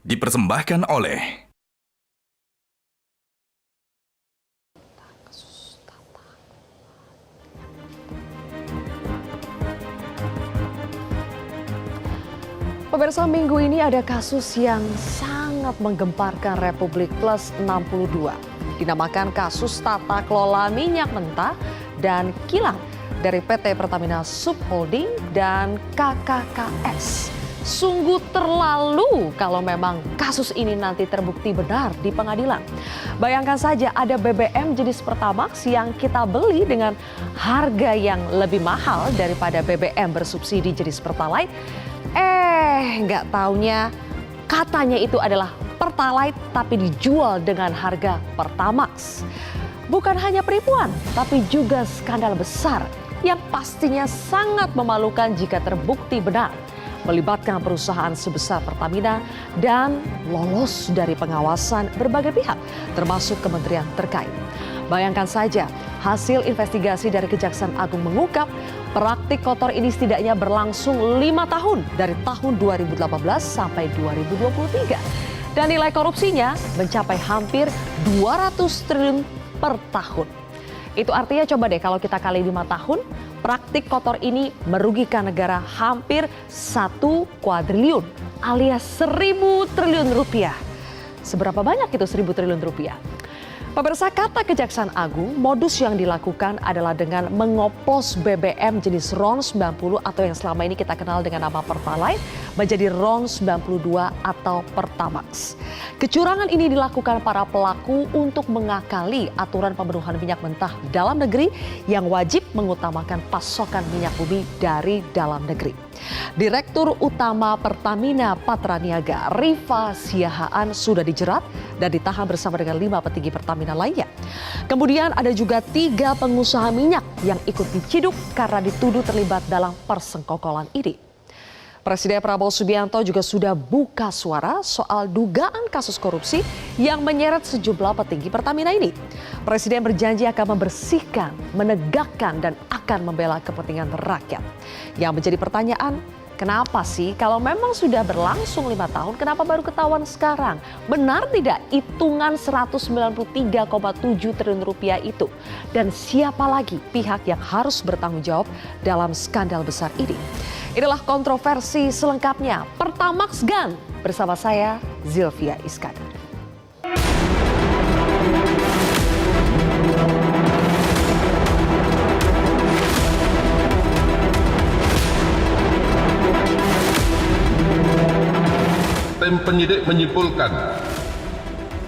dipersembahkan oleh Pemirsa, minggu ini ada kasus yang sangat menggemparkan Republik Plus 62. Dinamakan kasus tata kelola minyak mentah dan kilang dari PT Pertamina Subholding dan KKKS. Sungguh terlalu kalau memang kasus ini nanti terbukti benar di pengadilan. Bayangkan saja ada BBM jenis Pertamax yang kita beli dengan harga yang lebih mahal daripada BBM bersubsidi jenis Pertalite. Nggak taunya katanya itu adalah Pertalite tapi dijual dengan harga Pertamax. Bukan hanya penipuan, tapi juga skandal besar yang pastinya sangat memalukan jika terbukti benar. Melibatkan perusahaan sebesar Pertamina dan lolos dari pengawasan berbagai pihak, termasuk kementerian terkait. Bayangkan saja, hasil investigasi dari Kejaksaan Agung mengungkap praktik kotor ini setidaknya berlangsung 5 tahun dari tahun 2018 sampai 2023. Dan nilai korupsinya mencapai hampir 200 triliun per tahun. Itu artinya coba deh kalau kita kali 5 tahun, praktik kotor ini merugikan negara hampir 1 kuadriliun alias 1.000 triliun rupiah. Seberapa banyak itu 1.000 triliun rupiah? Pemirsa, kata Kejaksaan Agung, modus yang dilakukan adalah dengan mengoplos BBM jenis RON 90 atau yang selama ini kita kenal dengan nama Pertalite menjadi RON 92 atau Pertamax. Kecurangan ini dilakukan para pelaku untuk mengakali aturan pemenuhan minyak mentah dalam negeri yang wajib mengutamakan pasokan minyak bumi dari dalam negeri. Direktur Utama Pertamina Patraniaga, Rifa Siahaan sudah dijerat dan ditahan bersama dengan 5 petinggi Pertamina lainnya. Kemudian ada juga 3 pengusaha minyak yang ikut diciduk karena dituduh terlibat dalam persengkokolan ini. Presiden Prabowo Subianto juga sudah buka suara soal dugaan kasus korupsi yang menyeret sejumlah petinggi Pertamina ini. Presiden berjanji akan membersihkan, menegakkan, dan akan membela kepentingan rakyat. Yang menjadi pertanyaan, kenapa sih kalau memang sudah berlangsung 5 tahun, kenapa baru ketahuan sekarang? Benar tidak hitungan 193,7 triliun rupiah itu? Dan siapa lagi pihak yang harus bertanggung jawab dalam skandal besar ini? Inilah kontroversi selengkapnya Pertamax Gun bersama saya Zilvia Iskandar. Tim penyidik menyimpulkan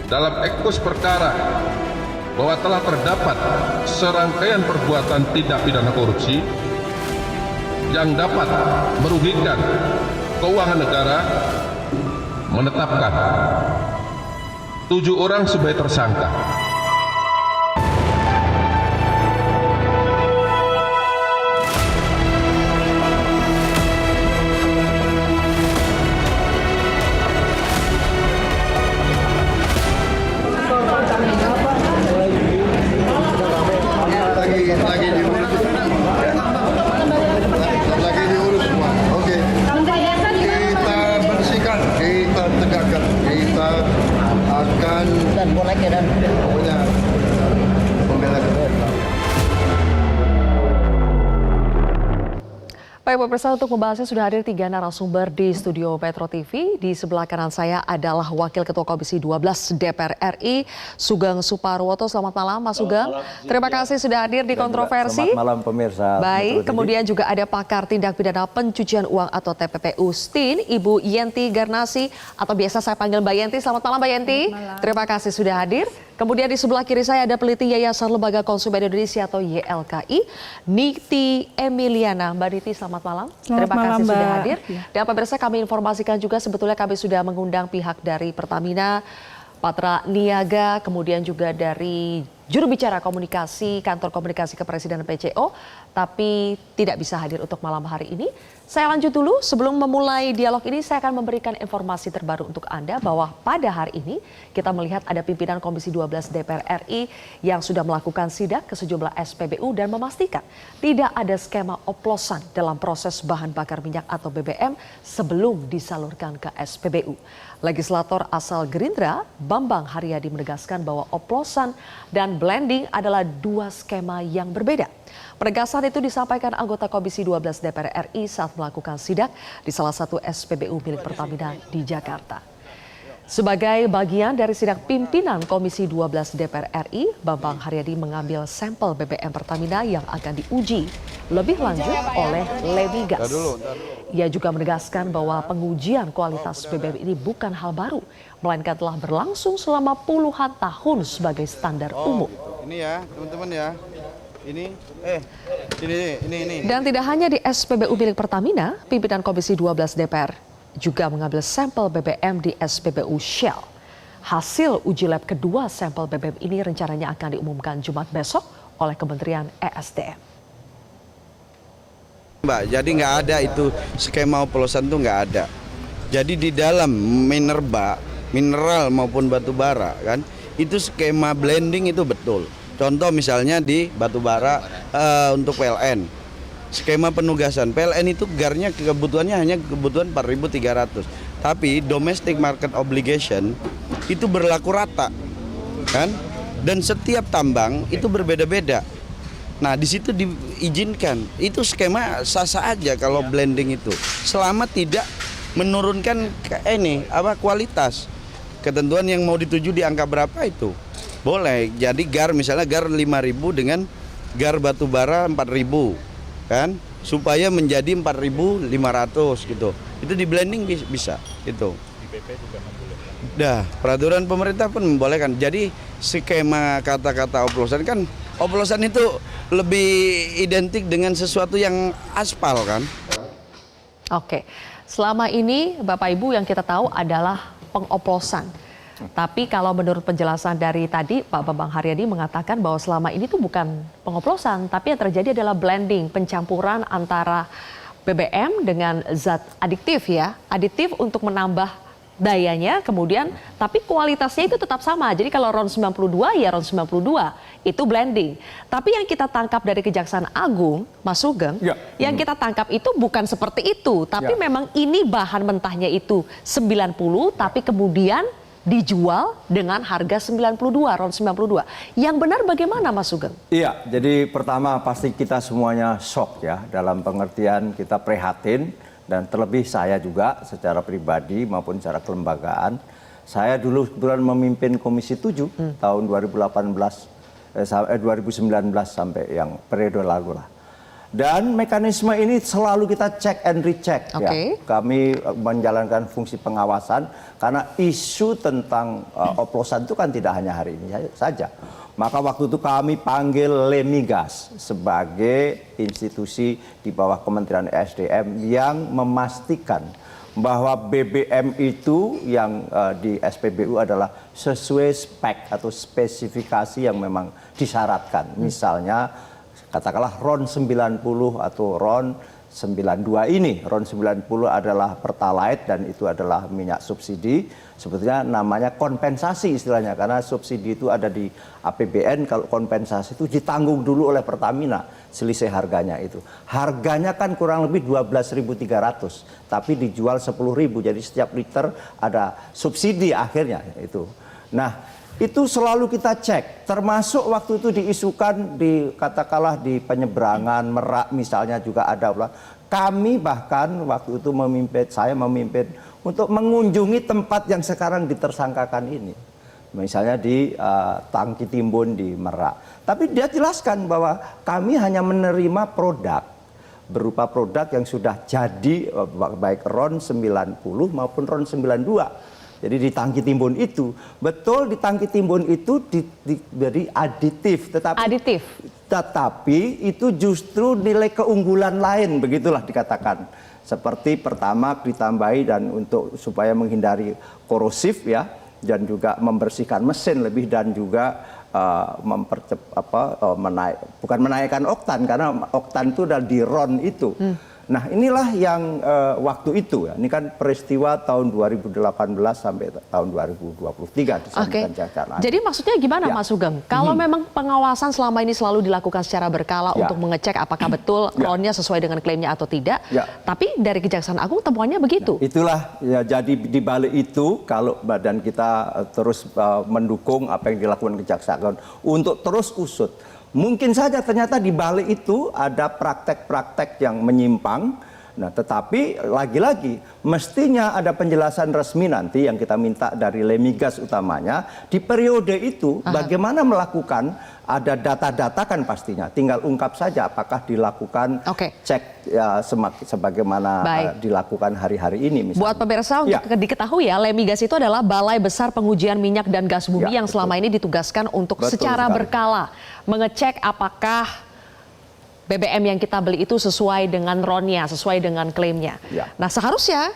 dalam ekspos perkara bahwa telah terdapat serangkaian perbuatan tindak pidana korupsi yang dapat merugikan keuangan negara, menetapkan 7 orang sebagai tersangka. Lagi diurus semua. Oke. Kita bersihkan, kita tegakkan, kita akan dan pokoknya membela negara. Baik pemirsa, untuk membahasnya sudah hadir 3 narasumber di studio Metro TV. Di sebelah kanan saya adalah Wakil Ketua Komisi 12 DPR RI, Sugeng Suparwoto. Selamat malam Mas Sugeng. Terima kasih sudah hadir di kontroversi. Selamat malam pemirsa. Baik, kemudian juga ada pakar tindak pidana pencucian uang atau TPPU STIN, Ibu Yenti Garnasi atau biasa saya panggil Mbak Yenti. Selamat malam Mbak Yenti. Terima kasih sudah hadir. Kemudian di sebelah kiri saya ada peneliti Yayasan Lembaga Konsumen Indonesia atau YLKI, Niti Emiliana. Mbak Niti, selamat malam. Terima kasih sudah hadir. Dan pemirsa, kami informasikan juga sebetulnya kami sudah mengundang pihak dari Pertamina, Patraniaga, kemudian juga dari juru bicara komunikasi Kantor Komunikasi Kepresidenan PCO, tapi tidak bisa hadir untuk malam hari ini. Saya lanjut dulu, sebelum memulai dialog ini saya akan memberikan informasi terbaru untuk Anda bahwa pada hari ini kita melihat ada pimpinan Komisi 12 DPR RI yang sudah melakukan sidak ke sejumlah SPBU dan memastikan tidak ada skema oplosan dalam proses bahan bakar minyak atau BBM sebelum disalurkan ke SPBU. Legislator asal Gerindra, Bambang Haryadi menegaskan bahwa oplosan dan blending adalah dua skema yang berbeda. Penegasan itu disampaikan anggota Komisi 12 DPR RI saat melakukan sidak di salah satu SPBU milik Pertamina di Jakarta. Sebagai bagian dari sidak pimpinan Komisi 12 DPR RI, Bambang Haryadi mengambil sampel BBM Pertamina yang akan diuji lebih lanjut oleh Lemigas. Ia juga menegaskan bahwa pengujian kualitas BBM ini bukan hal baru, melainkan telah berlangsung selama puluhan tahun sebagai standar umum. Ini ya, teman-teman ya. Ini. Dan tidak hanya di SPBU milik Pertamina, pimpinan Komisi 12 DPR juga mengambil sampel BBM di SPBU Shell. Hasil uji lab kedua sampel BBM ini rencananya akan diumumkan Jumat besok oleh Kementerian ESDM. Mbak, jadi nggak ada itu skema oplosan tuh nggak ada. Jadi di dalam mineral maupun batu bara kan, itu skema blending itu betul. Contoh misalnya di batu bara untuk PLN, skema penugasan PLN itu garnya kebutuhannya hanya kebutuhan 4.300, tapi domestic market obligation itu berlaku rata, kan? Dan setiap tambang itu berbeda-beda. Nah di situ diizinkan, itu skema sah-sah aja kalau blending itu, selama tidak menurunkan kualitas. Ketentuan yang mau dituju di angka berapa itu boleh. Jadi gar misalnya gar 5.000 dengan gar batu bara 4.000 kan, supaya menjadi 4.500 gitu. Itu di blending bisa itu. Di PP juga membolehkan. Dah, peraturan pemerintah pun membolehkan. Jadi skema kata-kata oplosan kan, oplosan itu lebih identik dengan sesuatu yang aspal kan. Oke, selama ini Bapak Ibu yang kita tahu adalah pengoplosan. Tapi kalau menurut penjelasan dari tadi Pak Bambang Haryadi mengatakan bahwa selama ini tuh bukan pengoplosan, tapi yang terjadi adalah blending, pencampuran antara BBM dengan zat adiktif ya, aditif untuk menambah dayanya, kemudian tapi kualitasnya itu tetap sama. Jadi kalau RON 92 ya RON 92 itu blending. Tapi yang kita tangkap dari Kejaksaan Agung, Mas Sugeng, yang kita tangkap itu bukan seperti itu, tapi memang ini bahan mentahnya itu 90, tapi kemudian dijual dengan harga 92, RON 92. Yang benar bagaimana Mas Sugeng? Iya, jadi pertama pasti kita semuanya shock ya, dalam pengertian kita prihatin, dan terlebih saya juga secara pribadi maupun secara kelembagaan. Saya dulu kebetulan memimpin Komisi 7 tahun 2019 sampai yang periode lalu lah. Dan mekanisme ini selalu kita check and recheck ya. Kami menjalankan fungsi pengawasan karena isu tentang oplosan itu kan tidak hanya hari ini saja. Maka waktu itu kami panggil Lemigas sebagai institusi di bawah Kementerian ESDM yang memastikan bahwa BBM itu yang di SPBU adalah sesuai spek atau spesifikasi yang memang disyaratkan. Misalnya katakanlah RON 90 atau RON 92 ini. RON 90 adalah pertalite dan itu adalah minyak subsidi. Sebetulnya namanya kompensasi istilahnya, karena subsidi itu ada di APBN, kalau kompensasi itu ditanggung dulu oleh Pertamina, selisih harganya itu. Harganya kan kurang lebih 12.300, tapi dijual 10.000, jadi setiap liter ada subsidi akhirnya itu. Nah, itu selalu kita cek, termasuk waktu itu diisukan di katakanlah di penyeberangan Merak misalnya juga ada. Kami bahkan waktu itu saya memimpin untuk mengunjungi tempat yang sekarang ditersangkakan ini. Misalnya di Tangki Timbun di Merak. Tapi dia jelaskan bahwa kami hanya menerima produk berupa produk yang sudah jadi baik RON 90 maupun RON 92. Jadi di Tangki Timbun itu, betul di Tangki Timbun itu jadi aditif, tetapi itu justru nilai keunggulan lain, begitulah dikatakan. Seperti pertama ditambahi dan untuk supaya menghindari korosif ya, dan juga membersihkan mesin lebih, dan juga bukan menaikkan oktan, karena oktan itu udah di RON itu. Nah inilah yang waktu itu ya, ini kan peristiwa tahun 2018 sampai tahun 2023 disampaikan Kejaksaan. Jadi maksudnya gimana Mas Sugeng? Kalau memang pengawasan selama ini selalu dilakukan secara berkala untuk mengecek apakah betul RON-nya sesuai dengan klaimnya atau tidak, tapi dari Kejaksaan Agung temuannya begitu. Itulah ya, jadi di balik itu kalau badan kita terus mendukung apa yang dilakukan Kejaksaan Agung untuk terus usut. Mungkin saja ternyata di balik itu ada praktek-praktek yang menyimpang. Nah, tetapi lagi-lagi mestinya ada penjelasan resmi nanti yang kita minta dari Lemigas utamanya di periode itu bagaimana melakukan, ada data-data kan pastinya. Tinggal ungkap saja apakah dilakukan cek ya, sebagaimana dilakukan hari-hari ini misalnya. Buat pemirsa untuk diketahui ya, Lemigas itu adalah Balai Besar Pengujian Minyak dan Gas Bumi yang selama ini ditugaskan untuk secara berkala mengecek apakah BBM yang kita beli itu sesuai dengan RON-nya, sesuai dengan klaimnya. Nah seharusnya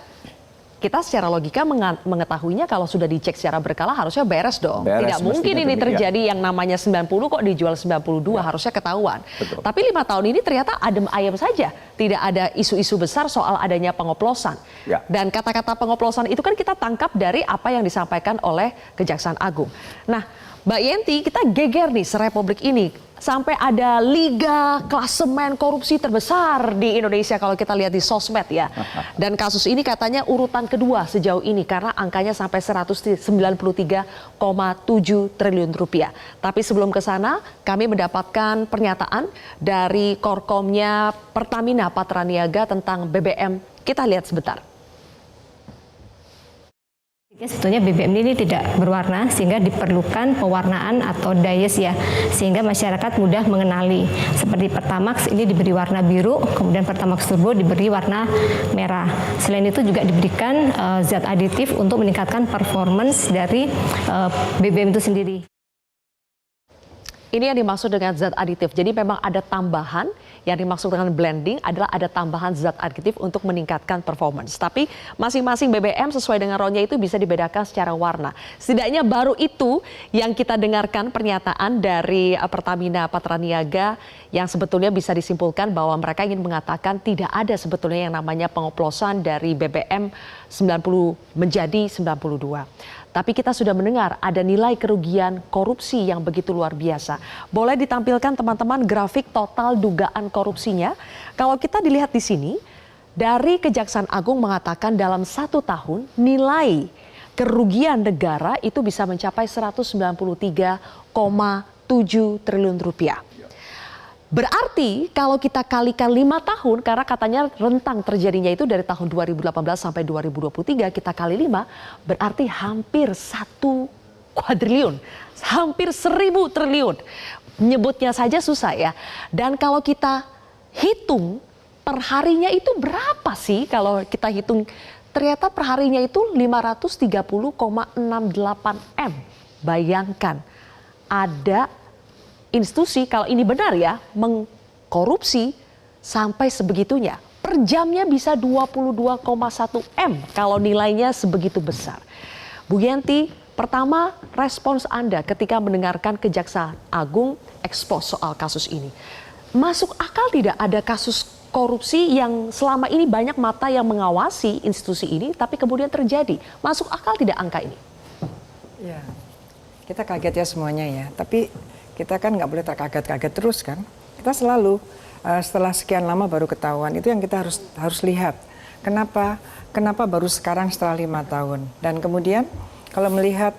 kita secara logika mengetahuinya kalau sudah dicek secara berkala harusnya beres dong. Tidak mungkin ini terjadi yang namanya 90 kok dijual 92, harusnya ketahuan. Tapi 5 tahun ini ternyata adem ayem saja. Tidak ada isu-isu besar soal adanya pengoplosan. Dan kata-kata pengoplosan itu kan kita tangkap dari apa yang disampaikan oleh Kejaksaan Agung. Nah Mbak Yenti, kita geger nih serepublik ini. Sampai ada liga klasemen korupsi terbesar di Indonesia kalau kita lihat di sosmed ya. Dan kasus ini katanya urutan kedua sejauh ini karena angkanya sampai 193,7 triliun rupiah. Tapi sebelum ke sana kami mendapatkan pernyataan dari Korkomnya Pertamina Patraniaga tentang BBM. Kita lihat sebentar. Sebetulnya BBM ini tidak berwarna sehingga diperlukan pewarnaan atau dayes ya, sehingga masyarakat mudah mengenali. Seperti Pertamax ini diberi warna biru, kemudian Pertamax Turbo diberi warna merah. Selain itu juga diberikan zat aditif untuk meningkatkan performance dari BBM itu sendiri. Ini yang dimaksud dengan zat aditif. Jadi memang ada tambahan, yang dimaksud dengan blending adalah ada tambahan zat aditif untuk meningkatkan performance. Tapi masing-masing BBM sesuai dengan RON-nya itu bisa dibedakan secara warna. Setidaknya baru itu yang kita dengarkan pernyataan dari Pertamina Patraniaga yang sebetulnya bisa disimpulkan bahwa mereka ingin mengatakan tidak ada sebetulnya yang namanya pengoplosan dari BBM 90 menjadi 92. Tapi kita sudah mendengar ada nilai kerugian korupsi yang begitu luar biasa. Boleh ditampilkan teman-teman grafik total dugaan korupsinya. Kalau kita dilihat di sini, dari Kejaksaan Agung mengatakan dalam 1 tahun nilai kerugian negara itu bisa mencapai 193,7 triliun rupiah. Berarti kalau kita kalikan 5 tahun, karena katanya rentang terjadinya itu dari tahun 2018 sampai 2023, kita kali 5, berarti hampir 1 kuadriliun, hampir 1.000 triliun. Menyebutnya saja susah ya. Dan kalau kita hitung perharinya itu berapa sih kalau kita hitung, ternyata perharinya itu 530,68 M. Bayangkan ada institusi, kalau ini benar ya, mengkorupsi sampai sebegitunya. Per jamnya bisa 22,1 M kalau nilainya sebegitu besar. Bu Yenti, pertama respons Anda ketika mendengarkan Kejaksaan Agung ekspos soal kasus ini. Masuk akal tidak ada kasus korupsi yang selama ini banyak mata yang mengawasi institusi ini, tapi kemudian terjadi. Masuk akal tidak angka ini? Ya, kita kaget ya semuanya ya, tapi kita kan nggak boleh terkaget-kaget terus kan. Kita selalu setelah sekian lama baru ketahuan. Itu yang kita harus lihat. Kenapa baru sekarang setelah 5 tahun. Dan kemudian kalau melihat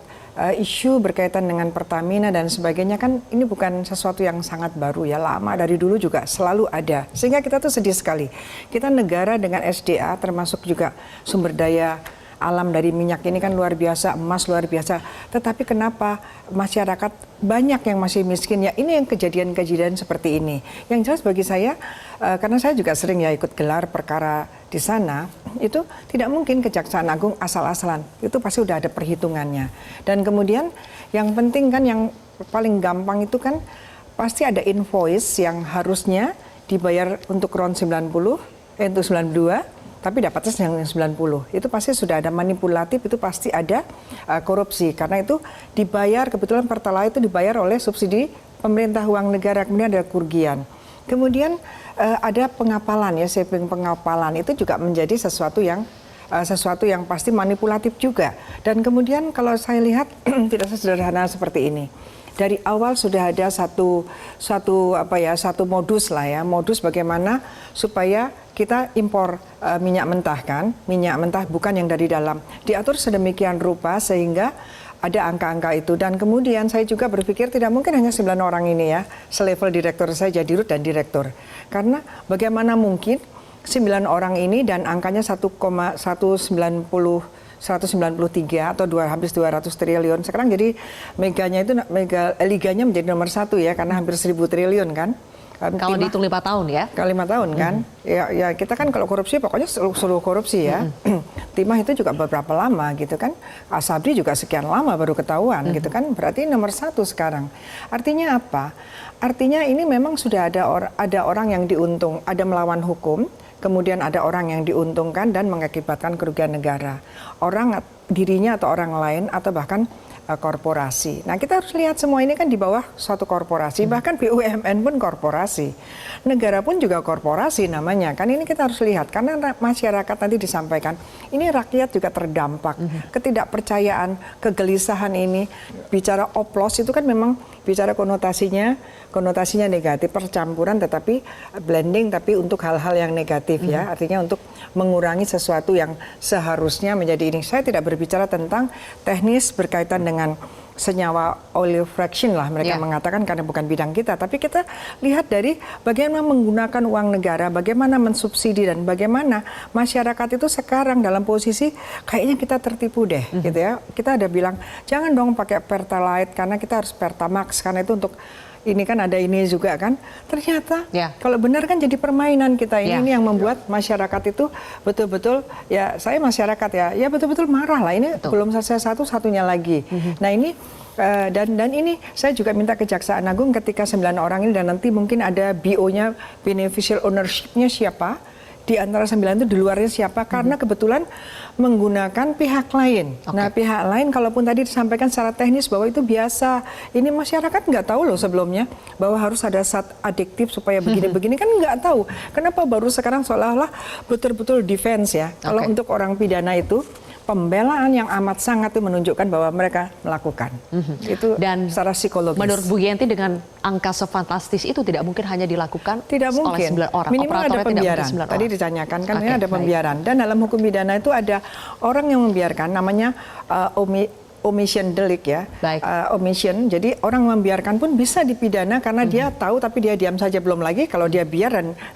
isu berkaitan dengan Pertamina dan sebagainya kan ini bukan sesuatu yang sangat baru ya. Lama dari dulu juga selalu ada. Sehingga kita tuh sedih sekali. Kita negara dengan SDA termasuk juga sumber daya alam dari minyak ini kan luar biasa, emas luar biasa. Tetapi kenapa masyarakat banyak yang masih miskin? Ya ini yang kejadian-kejadian seperti ini. Yang jelas bagi saya, karena saya juga sering ya ikut gelar perkara di sana, itu tidak mungkin Kejaksaan Agung asal-asalan. Itu pasti udah ada perhitungannya. Dan kemudian yang penting kan yang paling gampang itu kan pasti ada invoice yang harusnya dibayar untuk RON 90, untuk 92. tapi dapatnya yang 90. Itu pasti sudah ada manipulatif, itu pasti ada korupsi. Karena itu dibayar, kebetulan Pertalite itu dibayar oleh subsidi pemerintah uang negara, kemudian ada kerugian. Kemudian ada pengapalan ya, saving pengapalan itu juga menjadi sesuatu yang pasti manipulatif juga. Dan kemudian kalau saya lihat tidak sesederhana seperti ini. Dari awal sudah ada satu modus lah ya, modus bagaimana supaya kita impor minyak mentah kan, minyak mentah bukan yang dari dalam. Diatur sedemikian rupa sehingga ada angka-angka itu. Dan kemudian saya juga berpikir tidak mungkin hanya 9 orang ini ya, selevel direktur saja, dirut dan direktur. Karena bagaimana mungkin 9 orang ini dan angkanya 193 atau hampir 200 triliun. Sekarang jadi liganya menjadi nomor 1 ya, karena hampir 1000 triliun kan. Kalau dihitung 5 tahun ya? Kalau 5 tahun kan, ya kita kan kalau korupsi pokoknya seluruh korupsi ya. Timah itu juga beberapa lama gitu kan. Asabri juga sekian lama baru ketahuan gitu kan. Berarti nomor 1 sekarang. Artinya apa? Artinya ini memang sudah ada orang yang ada melawan hukum. Kemudian ada orang yang diuntungkan dan mengakibatkan kerugian negara. Orang dirinya atau orang lain atau bahkan korporasi. Nah kita harus lihat semua ini kan di bawah suatu korporasi, bahkan BUMN pun korporasi. Negara pun juga korporasi namanya. Kan ini kita harus lihat, karena masyarakat nanti disampaikan, ini rakyat juga terdampak. Ketidakpercayaan, kegelisahan ini, bicara oplos itu kan memang bicara konotasinya negatif, percampuran tetapi blending tapi untuk hal-hal yang negatif ya, artinya untuk mengurangi sesuatu yang seharusnya menjadi ini. Saya tidak berbicara tentang teknis berkaitan dengan senyawa oil fraction lah mereka mengatakan karena bukan bidang kita, tapi kita lihat dari bagaimana menggunakan uang negara, bagaimana mensubsidi dan bagaimana masyarakat itu sekarang dalam posisi kayaknya kita tertipu deh gitu ya. Kita ada bilang jangan dong pakai Pertalite karena kita harus Pertamax karena itu untuk ini kan ada ini juga kan. Ternyata kalau benar kan jadi permainan kita ini yang membuat masyarakat itu betul-betul ya saya masyarakat ya betul-betul marah lah. Ini belum selesai satunya lagi. Nah ini dan ini saya juga minta Kejaksaan Agung ketika 9 orang ini dan nanti mungkin ada BO-nya, beneficial ownership-nya siapa, di antara 9 itu di luarnya siapa, karena kebetulan menggunakan pihak lain. Nah pihak lain kalaupun tadi disampaikan secara teknis bahwa itu biasa, ini masyarakat nggak tahu loh sebelumnya bahwa harus ada zat adiktif supaya begini-begini kan nggak tahu. Kenapa baru sekarang seolah-olah betul-betul defense ya. Kalau untuk orang pidana itu pembelaan yang amat sangat itu menunjukkan bahwa mereka melakukan. Itu dan secara psikologis. Menurut Bu Yenti dengan angka sefantastis itu tidak mungkin hanya dilakukan oleh 9 orang. Minimal ada pembiaran. Tadi ditanyakan kan ini ada pembiaran. Dan dalam hukum pidana itu ada orang yang membiarkan namanya omission delik ya, omission. Jadi orang membiarkan pun bisa dipidana karena dia tahu tapi dia diam saja. Belum lagi kalau dia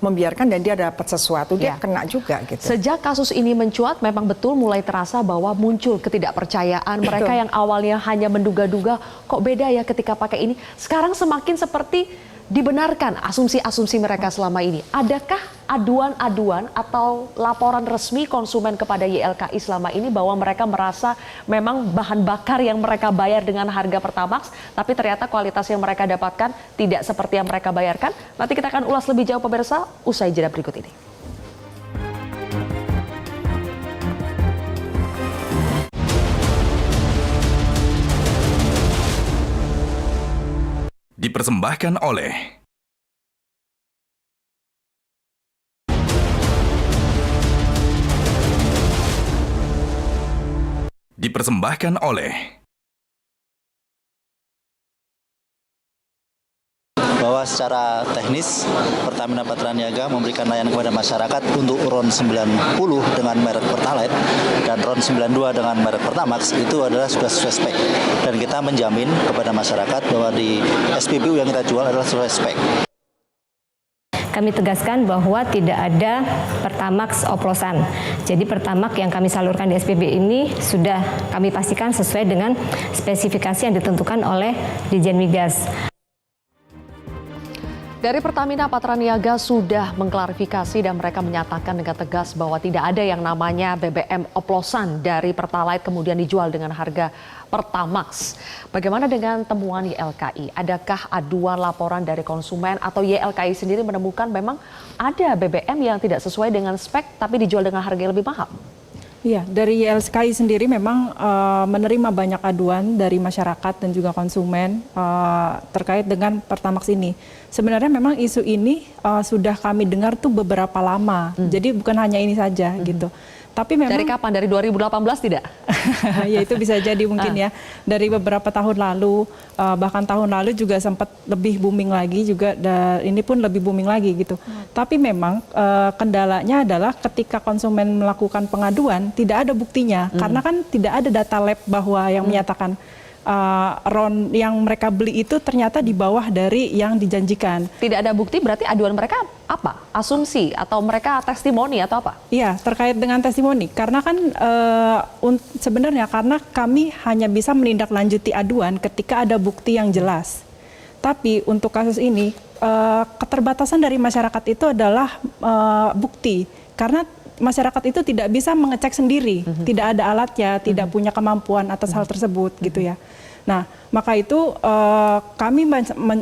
membiarkan dan dia dapat sesuatu, dia kena juga gitu. Sejak kasus ini mencuat memang betul mulai terasa bahwa muncul ketidakpercayaan. Mereka yang awalnya hanya menduga-duga kok beda ya ketika pakai ini, sekarang semakin seperti dibenarkan asumsi-asumsi mereka selama ini. Adakah aduan-aduan atau laporan resmi konsumen kepada YLKI selama ini bahwa mereka merasa memang bahan bakar yang mereka bayar dengan harga Pertamax, tapi ternyata kualitas yang mereka dapatkan tidak seperti yang mereka bayarkan? Nanti kita akan ulas lebih jauh pemirsa, usai jeda berikut ini. Dipersembahkan oleh bahwa secara teknis Pertamina Patraniaga memberikan layanan kepada masyarakat untuk RON 90 dengan merek Pertalite dan RON 92 dengan merek Pertamax itu adalah sudah sesuai spek. Dan kita menjamin kepada masyarakat bahwa di SPBU yang kita jual adalah sesuai spek. Kami tegaskan bahwa tidak ada Pertamax oplosan. Jadi Pertamax yang kami salurkan di SPB ini sudah kami pastikan sesuai dengan spesifikasi yang ditentukan oleh Ditjen Migas. Dari Pertamina Patraniaga sudah mengklarifikasi dan mereka menyatakan dengan tegas bahwa tidak ada yang namanya BBM oplosan dari Pertalite kemudian dijual dengan harga Pertamax. Bagaimana dengan temuan YLKI? Adakah aduan laporan dari konsumen atau YLKI sendiri menemukan memang ada BBM yang tidak sesuai dengan spek tapi dijual dengan harga yang lebih mahal? Iya, dari YLKI sendiri memang menerima banyak aduan dari masyarakat dan juga konsumen terkait dengan Pertamax ini. Sebenarnya memang isu ini sudah kami dengar tuh beberapa lama, jadi bukan hanya ini saja gitu. Tapi memang dari kapan? Dari 2018 tidak? Ya itu bisa jadi mungkin ya. Dari beberapa tahun lalu, bahkan tahun lalu juga sempat lebih booming lagi juga. Dan ini pun lebih booming lagi gitu. Tapi memang kendalanya adalah ketika konsumen melakukan pengaduan tidak ada buktinya, karena kan tidak ada data lab bahwa yang menyatakan RON yang mereka beli itu ternyata di bawah dari yang dijanjikan. Tidak ada bukti berarti aduan mereka apa? Asumsi atau mereka testimoni atau apa? Iya, terkait dengan testimoni. Karena kan sebenarnya karena kami hanya bisa menindaklanjuti aduan ketika ada bukti yang jelas. Tapi untuk kasus ini keterbatasan dari masyarakat itu adalah bukti. Karena masyarakat itu tidak bisa mengecek sendiri, tidak ada alatnya, tidak punya kemampuan atas hal tersebut gitu ya. Nah, maka itu kami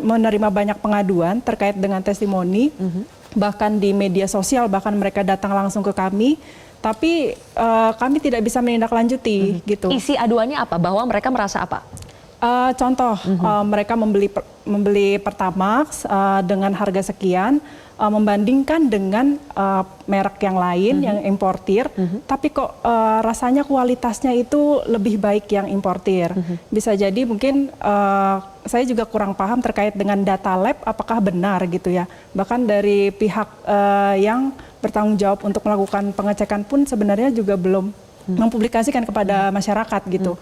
menerima banyak pengaduan terkait dengan testimoni, bahkan di media sosial, bahkan mereka datang langsung ke kami, tapi kami tidak bisa menindaklanjuti gitu. Isi aduannya apa? Bahwa mereka merasa apa? Contoh, mereka membeli Pertamax dengan harga sekian, membandingkan dengan merek yang lain yang importir, tapi kok rasanya kualitasnya itu lebih baik yang importir. Bisa jadi mungkin saya juga kurang paham terkait dengan data lab apakah benar gitu ya. Bahkan dari pihak yang bertanggung jawab untuk melakukan pengecekan pun sebenarnya juga belum mempublikasikan kepada masyarakat gitu.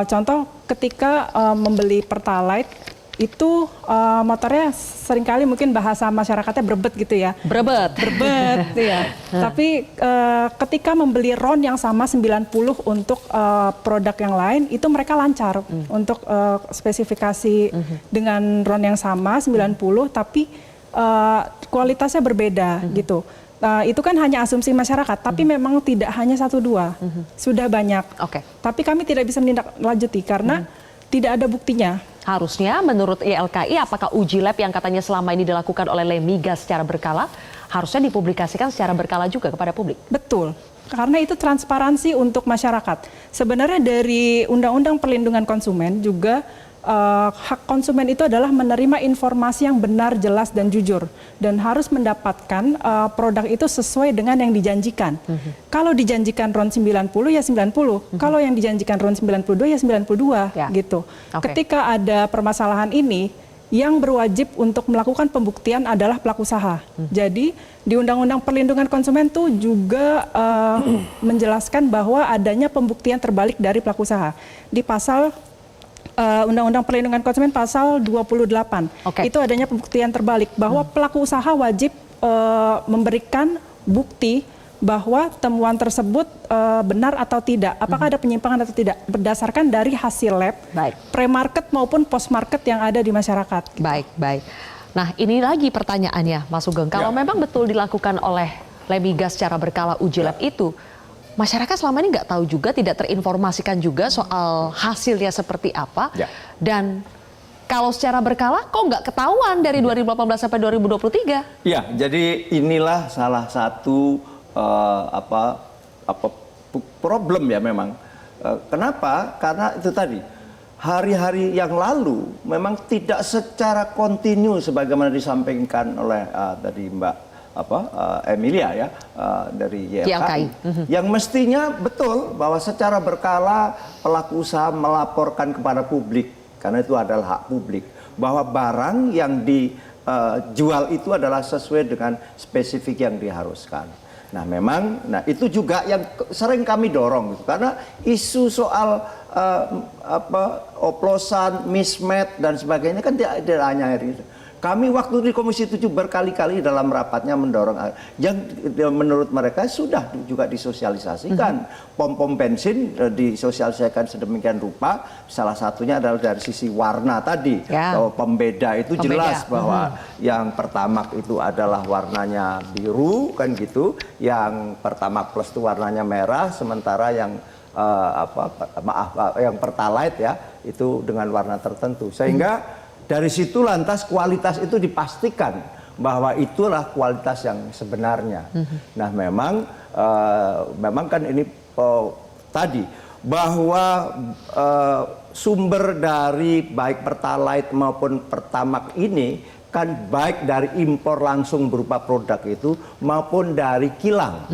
Contoh ketika membeli Pertalite itu motornya seringkali mungkin bahasa masyarakatnya berbet gitu ya. Berbet ya. Tapi ketika membeli RON yang sama 90 untuk produk yang lain itu mereka lancar untuk spesifikasi dengan RON yang sama 90 tapi kualitasnya berbeda gitu. Itu kan hanya asumsi masyarakat, tapi memang tidak hanya 1-2, sudah banyak. Tapi kami tidak bisa menindaklanjuti karena tidak ada buktinya. Harusnya menurut YLKI, apakah uji lab yang katanya selama ini dilakukan oleh Lemiga secara berkala, harusnya dipublikasikan secara berkala juga kepada publik? Betul, karena itu transparansi untuk masyarakat. Sebenarnya dari Undang-Undang Perlindungan Konsumen juga hak konsumen itu adalah menerima informasi yang benar, jelas, dan jujur. Dan harus mendapatkan produk itu sesuai dengan yang dijanjikan. Kalau dijanjikan RON 90 ya 90. Kalau yang dijanjikan RON 92 ya 92 gitu. Ketika ada permasalahan ini, yang berwajib untuk melakukan pembuktian adalah pelaku usaha. Jadi di Undang-Undang Perlindungan Konsumen itu juga menjelaskan bahwa adanya pembuktian terbalik dari pelaku usaha. Di pasal Undang-Undang Perlindungan Konsumen pasal 28. Itu adanya pembuktian terbalik bahwa pelaku usaha wajib memberikan bukti bahwa temuan tersebut benar atau tidak, apakah ada penyimpangan atau tidak, berdasarkan dari hasil lab, pre-market maupun post-market yang ada di masyarakat. Baik. Nah ini lagi pertanyaannya Mas Sugeng, kalau memang betul dilakukan oleh Lemiga secara berkala uji lab itu, masyarakat selama ini nggak tahu juga, tidak terinformasikan juga soal hasilnya seperti apa. Dan kalau secara berkala kok nggak ketahuan dari 2018 sampai 2023? Ya, jadi inilah salah satu problem ya memang. Kenapa? Karena itu tadi hari-hari yang lalu memang tidak secara kontinu sebagaimana disampaikan oleh tadi Mbak Emilia ya dari YLKI. Yang mestinya betul bahwa secara berkala pelaku usaha melaporkan kepada publik karena itu adalah hak publik bahwa barang yang dijual itu adalah sesuai dengan spesifik yang diharuskan. Nah memang, itu juga yang sering kami dorong gitu, karena isu soal oplosan, mismatch dan sebagainya kan tidak hanya itu. Kami waktu di Komisi 7 berkali-kali dalam rapatnya mendorong yang menurut mereka sudah juga disosialisasikan. Pom-pom bensin disosialisasikan sedemikian rupa, salah satunya adalah dari sisi warna tadi. Bahwa pembeda itu jelas bahwa yang Pertamax itu adalah warnanya biru kan gitu, yang Pertamax Plus itu warnanya merah, sementara yang yang Pertalite ya itu dengan warna tertentu, sehingga dari situ lantas kualitas itu dipastikan bahwa itulah kualitas yang sebenarnya. Nah memang kan ini tadi bahwa sumber dari baik Pertalite maupun Pertamax ini kan baik dari impor langsung berupa produk itu maupun dari kilang.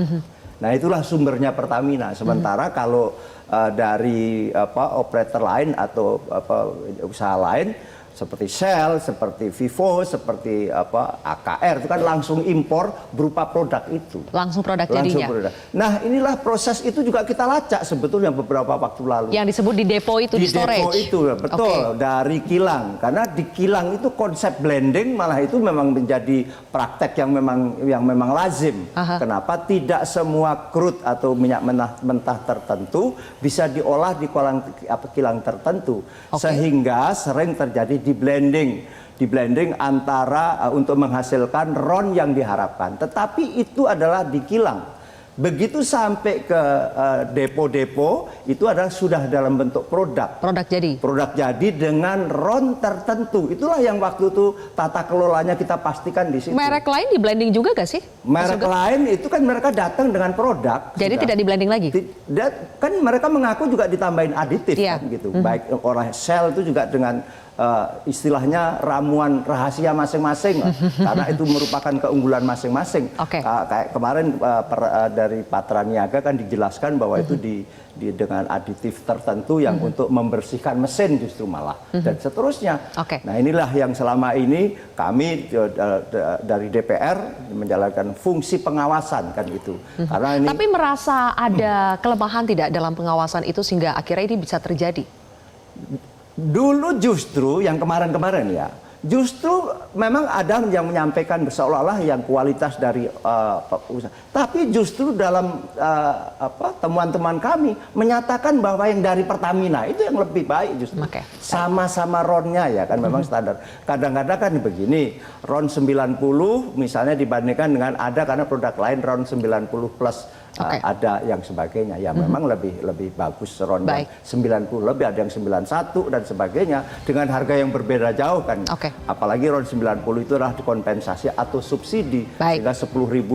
Nah itulah sumbernya Pertamina. Sementara kalau dari operator lain atau usaha lain seperti Shell, seperti Vivo, seperti AKR itu kan langsung impor berupa produk itu. Langsung produk jadinya. Nah inilah proses itu juga kita lacak sebetulnya beberapa waktu lalu. Yang disebut di depo itu, di storage. Depo itu betul, dari kilang. Karena di kilang itu konsep blending malah itu memang menjadi praktek yang memang lazim. Kenapa tidak semua crude atau minyak mentah tertentu bisa diolah di kilang tertentu, sehingga sering terjadi di blending antara untuk menghasilkan RON yang diharapkan. Tetapi itu adalah di kilang. Begitu sampai ke depo-depo itu adalah sudah dalam bentuk produk. Produk jadi dengan RON tertentu. Itulah yang waktu itu tata kelolanya kita pastikan di situ. Merek lain di blending juga gak sih? Merek lain itu kan mereka datang dengan produk. Jadi tidak di blending lagi? Kan mereka mengaku juga ditambahin aditif kan gitu. Baik oleh Shell itu juga dengan istilahnya ramuan rahasia masing-masing karena itu merupakan keunggulan masing-masing. Kayak kemarin dari Patra Niaga kan dijelaskan bahwa itu dengan aditif tertentu yang untuk membersihkan mesin justru malah dan seterusnya. Nah inilah yang selama ini kami dari DPR menjalankan fungsi pengawasan kan itu. Karena ini, tapi merasa ada kelemahan tidak dalam pengawasan itu sehingga akhirnya ini bisa terjadi? Dulu justru yang kemarin-kemarin ya, justru memang ada yang menyampaikan seolah-olah yang kualitas dari usaha. Tapi justru dalam temuan-temuan kami menyatakan bahwa yang dari Pertamina itu yang lebih baik justru. Sama-sama RON-nya ya kan memang standar. Kadang-kadang kan begini, RON 90 misalnya dibandingkan dengan ada karena produk lain RON 90 plus. Ada yang sebagainya ya memang lebih bagus RON 90 lebih, ada yang 91 dan sebagainya dengan harga yang berbeda jauh kan. Apalagi RON 90 itu adalah dikompensasi atau subsidi sehingga 10.000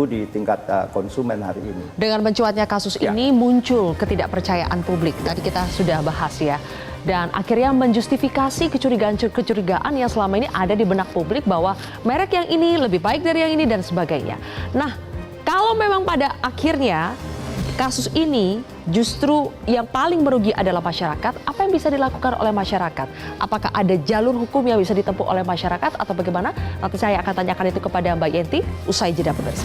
di tingkat konsumen hari ini. Dengan mencuatnya kasus ini muncul ketidakpercayaan publik. Tadi kita sudah bahas ya. Dan akhirnya menjustifikasi kecurigaan yang selama ini ada di benak publik bahwa merek yang ini lebih baik dari yang ini dan sebagainya. Nah, kalau memang pada akhirnya kasus ini justru yang paling merugi adalah masyarakat, apa yang bisa dilakukan oleh masyarakat? Apakah ada jalur hukum yang bisa ditempuh oleh masyarakat atau bagaimana? Nanti saya akan tanyakan itu kepada Mbak Yenti usai jeda pemirsa.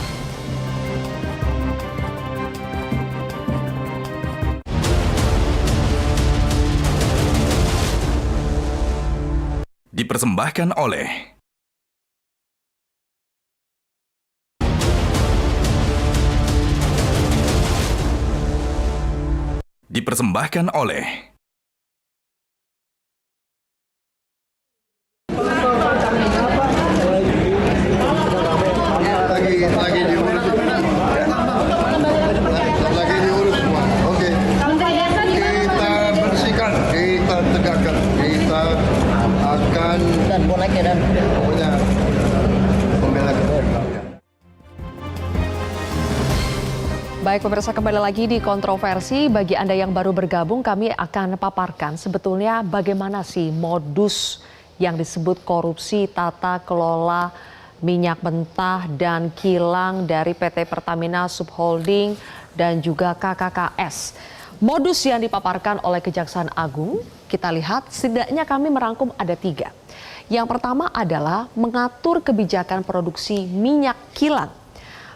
Dipersembahkan oleh lagi diurus semua. Oke. Kita bersihkan, kita tegakkan, kita akan pokoknya membela. Baik pemirsa, kembali lagi di Kontroversi. Bagi Anda yang baru bergabung, kami akan paparkan sebetulnya bagaimana sih modus yang disebut korupsi tata kelola minyak mentah dan kilang dari PT Pertamina Subholding dan juga KKKS. Modus yang dipaparkan oleh Kejaksaan Agung, kita lihat setidaknya kami merangkum ada 3. Yang pertama adalah mengatur kebijakan produksi minyak kilang.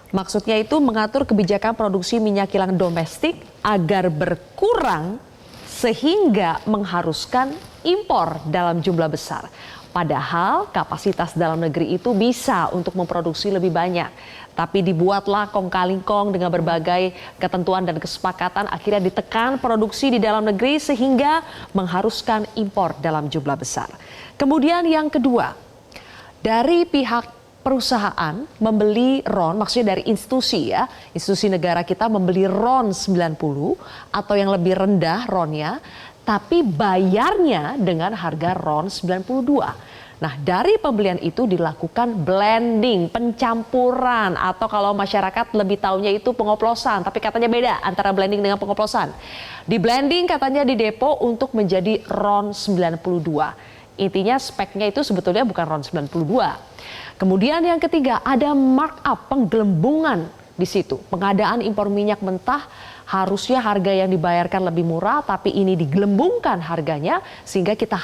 Maksudnya itu mengatur kebijakan produksi minyak kilang domestik agar berkurang sehingga mengharuskan impor dalam jumlah besar. Padahal kapasitas dalam negeri itu bisa untuk memproduksi lebih banyak. Tapi dibuatlah kong-kali-kong dengan berbagai ketentuan dan kesepakatan, akhirnya ditekan produksi di dalam negeri sehingga mengharuskan impor dalam jumlah besar. Kemudian yang kedua, dari pihak perusahaan membeli RON, maksudnya dari institusi ya, institusi negara kita membeli RON 90 atau yang lebih rendah RON-nya, tapi bayarnya dengan harga RON 92. Nah, dari pembelian itu dilakukan blending, pencampuran, atau kalau masyarakat lebih taunya itu pengoplosan, tapi katanya beda antara blending dengan pengoplosan. Di blending katanya di depo untuk menjadi RON 92. Intinya speknya itu sebetulnya bukan RON 92. Kemudian yang ketiga, ada markup, penggelembungan di situ. Pengadaan impor minyak mentah harusnya harga yang dibayarkan lebih murah, tapi ini digelembungkan harganya sehingga kita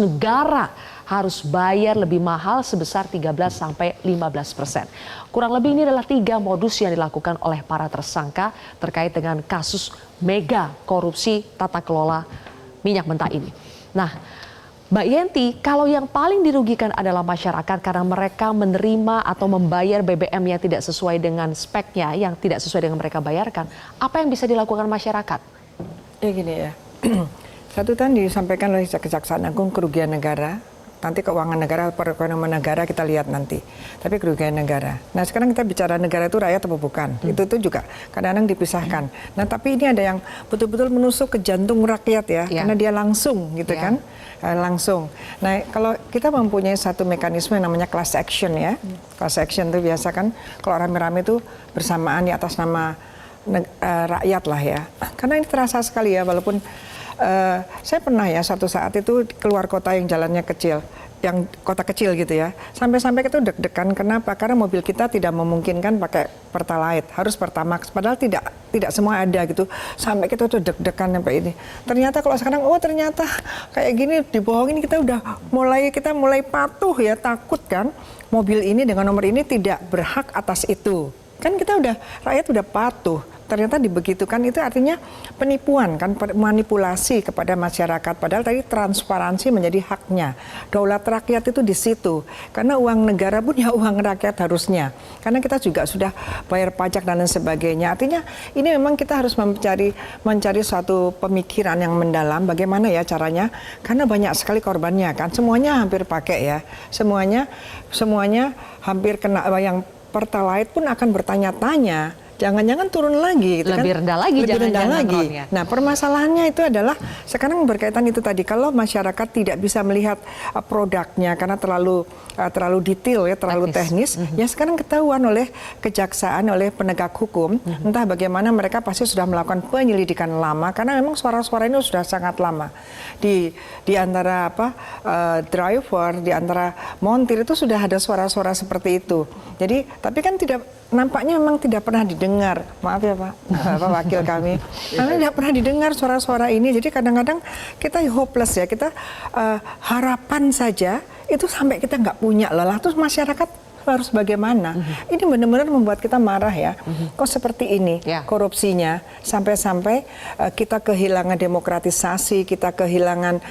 negara harus bayar lebih mahal sebesar 13-15%. Kurang lebih ini adalah 3 modus yang dilakukan oleh para tersangka terkait dengan kasus mega korupsi tata kelola minyak mentah ini. Nah, Mbak Yenti, kalau yang paling dirugikan adalah masyarakat karena mereka menerima atau membayar BBM yang tidak sesuai dengan speknya, yang tidak sesuai dengan mereka bayarkan, apa yang bisa dilakukan masyarakat? Ya gini ya, satu tadi disampaikan oleh Kejaksaan Agung kerugian negara, nanti keuangan negara, perekonomian negara kita lihat nanti, tapi kerugian negara. Nah sekarang kita bicara negara itu rakyat atau bukan, itu juga kadang-kadang dipisahkan. Nah tapi ini ada yang betul-betul menusuk ke jantung rakyat ya, karena dia langsung gitu kan. Langsung. Nah, kalau kita mempunyai satu mekanisme yang namanya class action ya. Class action itu biasa kan kalau rame-rame itu bersamaan di atas nama rakyat lah ya. Karena ini terasa sekali ya, walaupun saya pernah ya suatu saat itu keluar kota yang jalannya kecil, yang kota kecil gitu ya. Sampai-sampai kita deg-degan, kenapa? Karena mobil kita tidak memungkinkan pakai Pertalite, harus Pertamax. Padahal tidak semua ada gitu. Sampai kita tuh deg-degan sampai ini. Ternyata kalau sekarang, oh ternyata kayak gini dibohongin, kita mulai patuh ya, takut kan mobil ini dengan nomor ini tidak berhak atas itu. Kan kita rakyat udah patuh. Ternyata dibegitukan itu artinya penipuan kan, manipulasi kepada masyarakat. Padahal tadi transparansi menjadi haknya. Daulat rakyat itu di situ. Karena uang negara pun ya uang rakyat harusnya. Karena kita juga sudah bayar pajak dan lain sebagainya. Artinya ini memang kita harus mencari suatu pemikiran yang mendalam. Bagaimana ya caranya? Karena banyak sekali korbannya kan. Semuanya hampir pakai ya. Semuanya hampir kena. Yang Pertalite pun akan bertanya-tanya. Jangan-jangan turun lagi gitu lebih kan? rendah lagi, lebih rendah lagi. Ronnya. Nah permasalahannya itu adalah sekarang berkaitan itu tadi, kalau masyarakat tidak bisa melihat produknya karena terlalu detail ya, terlalu teknis, ya sekarang ketahuan oleh kejaksaan, oleh penegak hukum, entah bagaimana mereka pasti sudah melakukan penyelidikan lama karena memang suara-suara ini sudah sangat lama di antara driver, di antara montir itu sudah ada suara-suara seperti itu. Jadi tapi kan nampaknya memang tidak pernah didengar. Maaf ya Pak wakil kami. Karena tidak pernah didengar suara-suara ini. Jadi kadang-kadang kita hopeless ya. Kita harapan saja itu sampai kita nggak punya lelah. Terus masyarakat harus bagaimana? Ini benar-benar membuat kita marah ya. Kok seperti ini korupsinya sampai-sampai kita kehilangan demokratisasi, kita kehilangan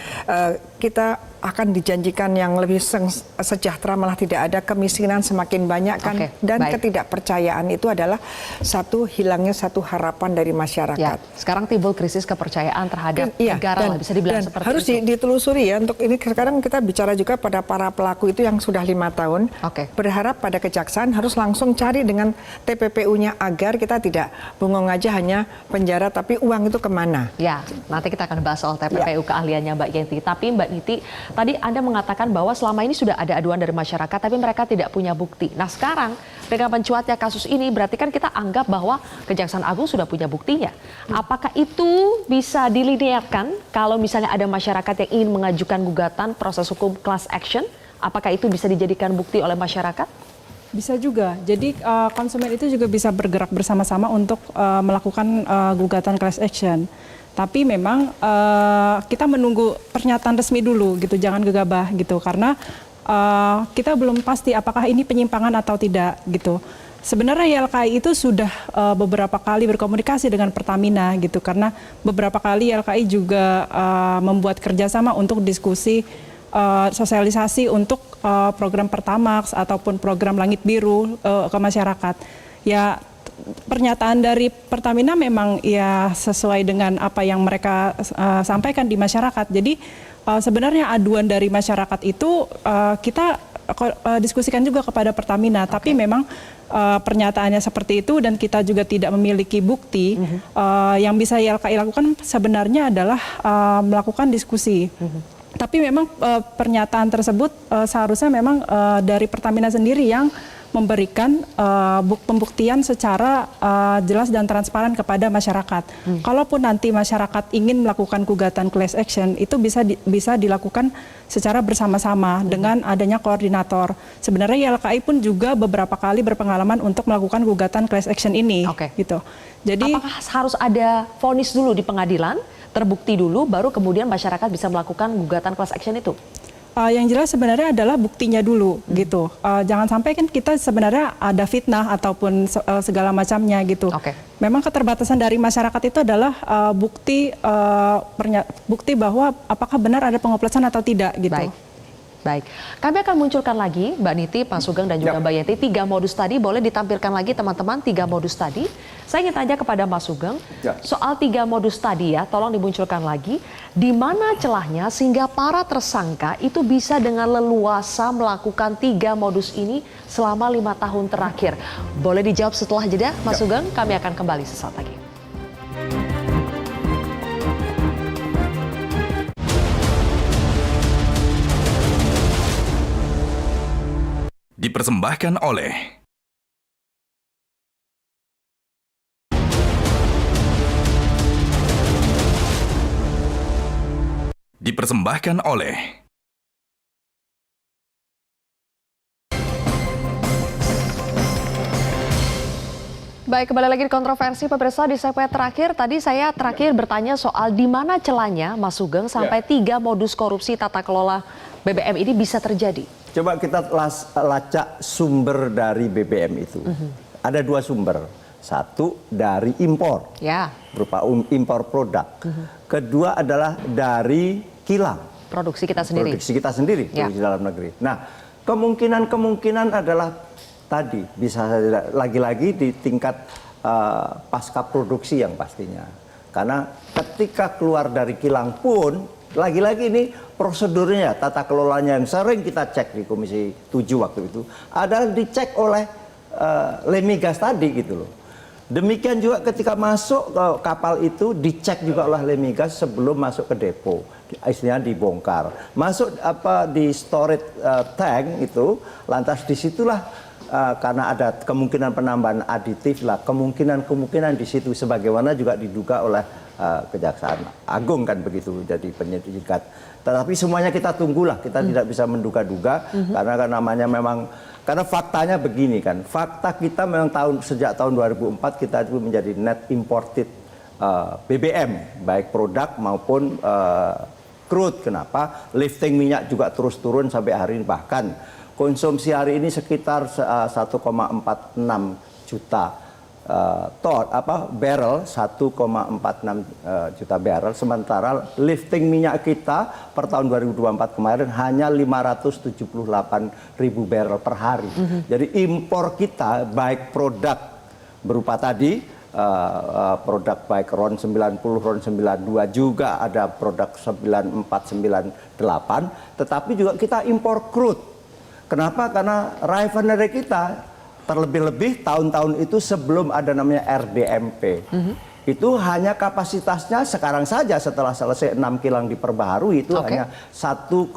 kita akan dijanjikan yang lebih sejahtera, malah tidak ada, kemiskinan semakin banyak kan, dan ketidakpercayaan itu adalah hilangnya satu harapan dari masyarakat. Ya, sekarang timbul krisis kepercayaan terhadap negara lah, bisa dibilang seperti harus itu. Harus ditelusuri ya, untuk ini sekarang kita bicara juga pada para pelaku itu yang sudah 5 tahun, berharap pada kejaksaan harus langsung cari dengan TPPU-nya agar kita tidak bengong aja hanya penjara, tapi uang itu kemana? Ya, nanti kita akan bahas soal TPPU keahliannya Mbak Yenti. Tapi Mbak Niti, tadi Anda mengatakan bahwa selama ini sudah ada aduan dari masyarakat, tapi mereka tidak punya bukti. Nah sekarang dengan mencuatnya kasus ini, berarti kan kita anggap bahwa Kejaksaan Agung sudah punya buktinya. Apakah itu bisa dilinearkan kalau misalnya ada masyarakat yang ingin mengajukan gugatan proses hukum class action? Apakah itu bisa dijadikan bukti oleh masyarakat? Bisa juga. Jadi konsumen itu juga bisa bergerak bersama-sama untuk melakukan gugatan class action. Tapi memang kita menunggu pernyataan resmi dulu gitu, jangan gegabah gitu, karena kita belum pasti apakah ini penyimpangan atau tidak gitu. Sebenarnya YLKI itu sudah beberapa kali berkomunikasi dengan Pertamina gitu, karena beberapa kali YLKI juga membuat kerjasama untuk diskusi sosialisasi untuk program Pertamax ataupun program Langit Biru ke masyarakat. Ya, pernyataan dari Pertamina memang ya sesuai dengan apa yang mereka sampaikan di masyarakat. Jadi sebenarnya aduan dari masyarakat itu kita diskusikan juga kepada Pertamina, tapi memang pernyataannya seperti itu dan kita juga tidak memiliki bukti. Yang bisa YLKI lakukan sebenarnya adalah melakukan diskusi. Tapi memang pernyataan tersebut seharusnya memang dari Pertamina sendiri yang memberikan pembuktian secara jelas dan transparan kepada masyarakat. Kalaupun nanti masyarakat ingin melakukan gugatan class action, itu bisa dilakukan secara bersama-sama dengan adanya koordinator. Sebenarnya YLKI pun juga beberapa kali berpengalaman untuk melakukan gugatan class action ini. Gitu. Jadi, apakah harus ada vonis dulu di pengadilan, terbukti dulu, baru kemudian masyarakat bisa melakukan gugatan class action itu? Yang jelas sebenarnya adalah buktinya dulu gitu. Jangan sampai kan kita sebenarnya ada fitnah ataupun segala macamnya gitu. Memang keterbatasan dari masyarakat itu adalah bukti bahwa apakah benar ada pengoplosan atau tidak gitu. Baik, kami akan munculkan lagi Mbak Niti, Pak Sugeng dan juga Mbak Yenti 3 modus tadi. Boleh ditampilkan lagi teman-teman 3 modus tadi. Saya ingin tanya kepada Mas Sugeng soal 3 modus tadi ya, tolong dimunculkan lagi. Di mana celahnya sehingga para tersangka itu bisa dengan leluasa melakukan 3 modus ini selama 5 tahun terakhir? Boleh dijawab setelah jeda, Mas Sugeng. Kami akan kembali sesaat lagi. Dipersembahkan oleh Baik, kembali lagi di kontroversi pemirsa. Di segmen terakhir, tadi saya bertanya soal di mana celahnya Mas Sugeng sampai 3 modus korupsi tata kelola BBM ini bisa terjadi. Coba kita lacak sumber dari BBM itu. Ada 2 sumber. Satu dari impor, berupa impor produk. Kedua adalah dari kilang. Produksi kita sendiri. Produksi dalam negeri. Nah, kemungkinan adalah tadi bisa lagi-lagi di tingkat pasca produksi yang pastinya. Karena ketika keluar dari kilang pun lagi-lagi ini prosedurnya, tata kelolanya yang sering kita cek di Komisi 7 waktu itu adalah dicek oleh Lemigas tadi gitu loh. Demikian juga ketika masuk ke kapal itu dicek juga oleh Lemigas sebelum masuk ke depo, istilahnya dibongkar. Masuk di storage tank itu, lantas disitulah karena ada kemungkinan penambahan aditif lah, kemungkinan di situ sebagaimana juga diduga oleh Kejaksaan Agung kan begitu, jadi penyidikan. Tetapi semuanya kita tunggulah, kita tidak bisa menduga-duga karena namanya memang, karena faktanya begini kan, fakta kita memang sejak tahun 2004 kita itu menjadi net imported BBM, baik produk maupun crude. Kenapa? Lifting minyak juga terus turun sampai hari ini, bahkan konsumsi hari ini sekitar 1,46 juta barrel, 1,46 juta barrel, sementara lifting minyak kita per tahun 2024 kemarin hanya 578.000 barrel per hari. Jadi impor kita baik produk berupa tadi produk baik RON 90, RON 92, juga ada produk 94, 98, tetapi juga kita impor crude. Kenapa? Karena refinery kita terlebih-lebih tahun-tahun itu sebelum ada namanya RDMP. Itu hanya kapasitasnya sekarang saja setelah selesai 6 kilang diperbaharui itu hanya 1,15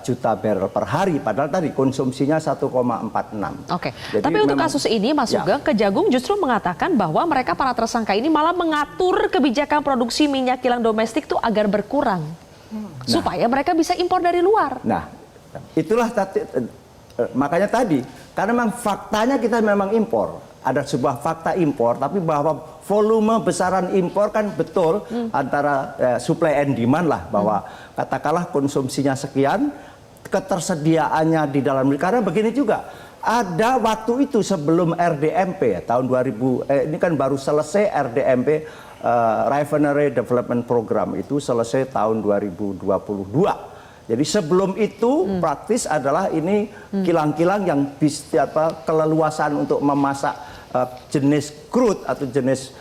juta barrel per hari, padahal tadi konsumsinya 1,46. Tapi untuk kasus ini Mas Sugeng, Kejagung justru mengatakan bahwa mereka para tersangka ini malah mengatur kebijakan produksi minyak kilang domestik itu agar berkurang. Supaya mereka bisa impor dari luar. Nah, itulah makanya tadi, karena memang faktanya kita memang impor. Ada sebuah fakta impor, tapi bahwa volume besaran impor kan betul antara supply and demand lah, bahwa katakanlah konsumsinya sekian, ketersediaannya di dalam negeri. Karena begini juga, ada waktu itu sebelum RDMP tahun 2000, ini kan baru selesai RDMP Refinery Development Program itu selesai tahun 2022. Jadi sebelum itu praktis adalah ini kilang-kilang yang keleluasan untuk memasak jenis crude atau jenis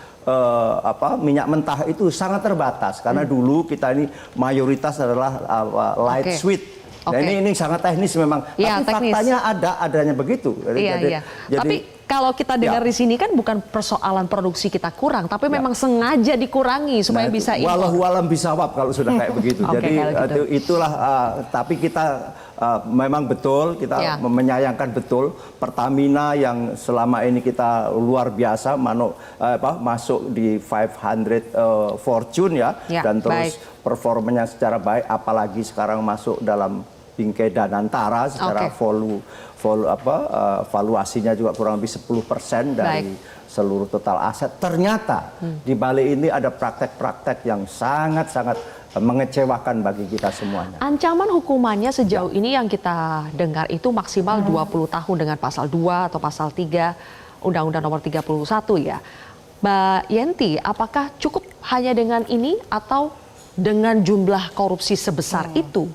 minyak mentah itu sangat terbatas karena dulu kita ini mayoritas adalah light sweet. Nah, ini sangat teknis memang, ya, tapi faktanya adanya begitu. Jadi, tapi kalau kita dengar di sini kan bukan persoalan produksi kita kurang, tapi memang sengaja dikurangi supaya bisa impor. Walau bisa kalau sudah kayak begitu. Jadi itulah. Tapi kita memang betul kita menyayangkan betul Pertamina yang selama ini kita luar biasa masuk di 500 Fortune dan terus performanya secara baik, apalagi sekarang masuk dalam bingkai Danantara secara valuasinya juga kurang lebih 10% dari seluruh total aset. Ternyata di balik ini ada praktek-praktek yang sangat-sangat mengecewakan bagi kita semuanya. Ancaman hukumannya sejauh ini yang kita dengar itu maksimal 20 tahun dengan pasal 2 atau pasal 3 Undang-Undang Nomor 31 ya. Mbak Yenti, apakah cukup hanya dengan ini atau dengan jumlah korupsi sebesar itu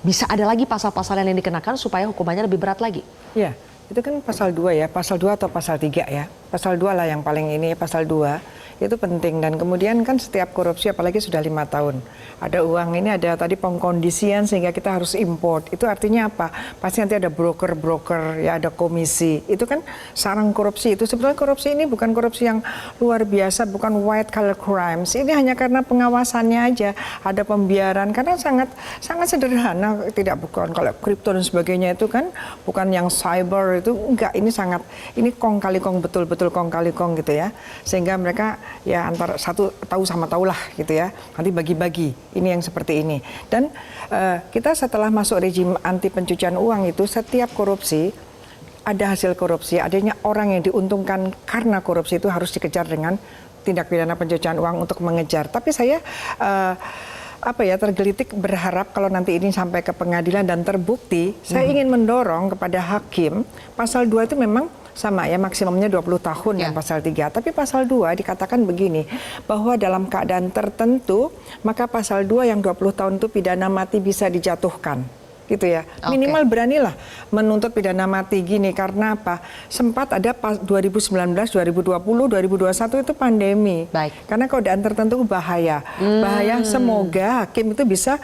bisa ada lagi pasal-pasal yang dikenakan supaya hukumannya lebih berat lagi? Ya, itu kan pasal 2 ya, pasal 2 atau pasal 3 ya. Pasal 2 lah yang paling ini, pasal 2 itu penting. Dan kemudian kan setiap korupsi apalagi sudah 5 tahun. Ada uang ini, ada tadi pengkondisian sehingga kita harus import. Itu artinya apa? Pasti nanti ada broker-broker, ya ada komisi. Itu kan sarang korupsi. Itu sebetulnya korupsi ini bukan korupsi yang luar biasa, bukan white collar crimes. Ini hanya karena pengawasannya aja. Ada pembiaran, karena sangat sederhana. Tidak, bukan kalau kripto dan sebagainya itu kan bukan yang cyber itu enggak. Ini kong kali kong, betul-betul kong kali kong gitu ya. Sehingga mereka ya antara satu tahu sama tahu lah gitu ya, nanti bagi-bagi ini yang seperti ini. Dan kita setelah masuk rejim anti pencucian uang itu setiap korupsi ada hasil korupsi, adanya orang yang diuntungkan karena korupsi itu harus dikejar dengan tindak pidana pencucian uang untuk mengejar. Tapi saya tergelitik berharap kalau nanti ini sampai ke pengadilan dan terbukti, saya ingin mendorong kepada hakim pasal 2 itu memang sama ya, maksimumnya 20 tahun yang pasal 3. Tapi pasal 2 dikatakan begini, bahwa dalam keadaan tertentu maka pasal 2 yang 20 tahun itu pidana mati bisa dijatuhkan. Gitu ya. Minimal beranilah menuntut pidana mati gini, karena apa? Sempat ada 2019, 2020, 2021 itu pandemi. Karena keadaan tertentu bahaya. Bahaya, semoga hakim itu bisa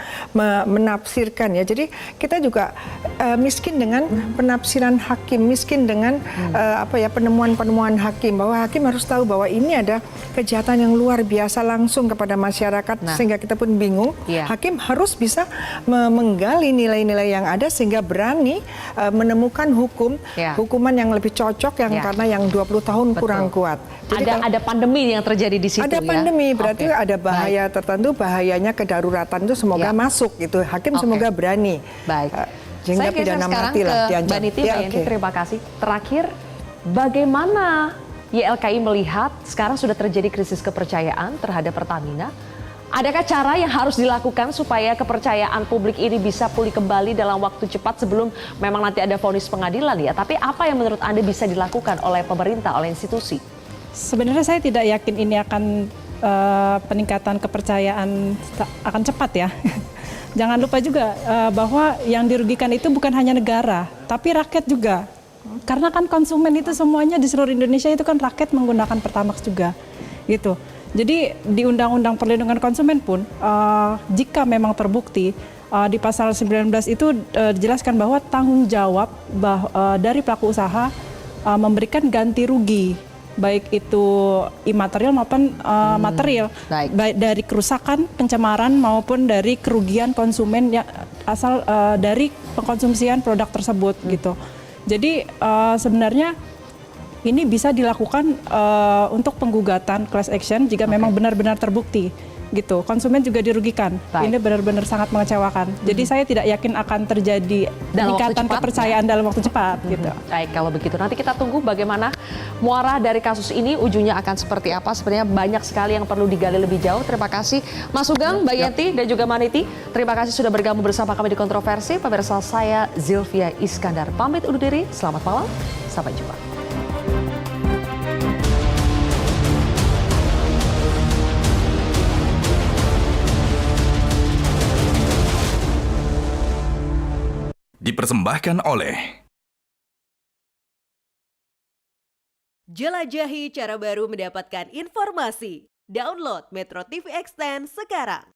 menafsirkan ya. Jadi kita juga miskin dengan penafsiran hakim, miskin dengan penemuan-penemuan hakim, bahwa hakim harus tahu bahwa ini ada kejahatan yang luar biasa langsung kepada masyarakat, sehingga kita pun bingung. Hakim harus bisa menggali nilai-nilai yang ada sehingga berani menemukan hukuman yang lebih cocok karena yang 20 tahun kurang kuat. Jadi ada pandemi yang terjadi di situ. Ada pandemi, berarti ada bahaya tertentu, bahayanya kedaruratan itu semoga masuk gitu. Hakim semoga berani. Saya pidana mati lah diancam. Mbak Niti, terima kasih. Terakhir, bagaimana YLKI melihat sekarang sudah terjadi krisis kepercayaan terhadap Pertamina? Adakah cara yang harus dilakukan supaya kepercayaan publik ini bisa pulih kembali dalam waktu cepat sebelum memang nanti ada vonis pengadilan ya? Tapi apa yang menurut Anda bisa dilakukan oleh pemerintah, oleh institusi? Sebenarnya saya tidak yakin ini akan peningkatan kepercayaan akan cepat ya. Jangan lupa juga bahwa yang dirugikan itu bukan hanya negara, tapi rakyat juga. Karena kan konsumen itu semuanya di seluruh Indonesia itu kan rakyat menggunakan Pertamax juga, gitu. Jadi di Undang-Undang Perlindungan Konsumen pun jika memang terbukti di pasal 19 itu dijelaskan bahwa tanggung jawab dari pelaku usaha memberikan ganti rugi, baik itu imaterial maupun material, baik dari kerusakan, pencemaran maupun dari kerugian konsumen yang asal dari pengkonsumsian produk tersebut gitu. Jadi sebenarnya ini bisa dilakukan untuk penggugatan class action jika memang benar-benar terbukti gitu. Konsumen juga dirugikan. Ini benar-benar sangat mengecewakan. Jadi saya tidak yakin akan terjadi peningkatan kepercayaan dalam waktu cepat gitu. Baik, kalau begitu nanti kita tunggu bagaimana muara dari kasus ini, ujungnya akan seperti apa. Sebenarnya banyak sekali yang perlu digali lebih jauh. Terima kasih Mas Sugeng, Mbak Yenti dan juga Mbak Niti. Terima kasih sudah bergabung bersama kami di Kontroversi. Pemirsa, saya Zilvia Iskandar pamit undur diri. Selamat malam. Sampai jumpa. dipersembahkan oleh Jelajahi cara baru mendapatkan informasi. Download Metro TV Extend sekarang.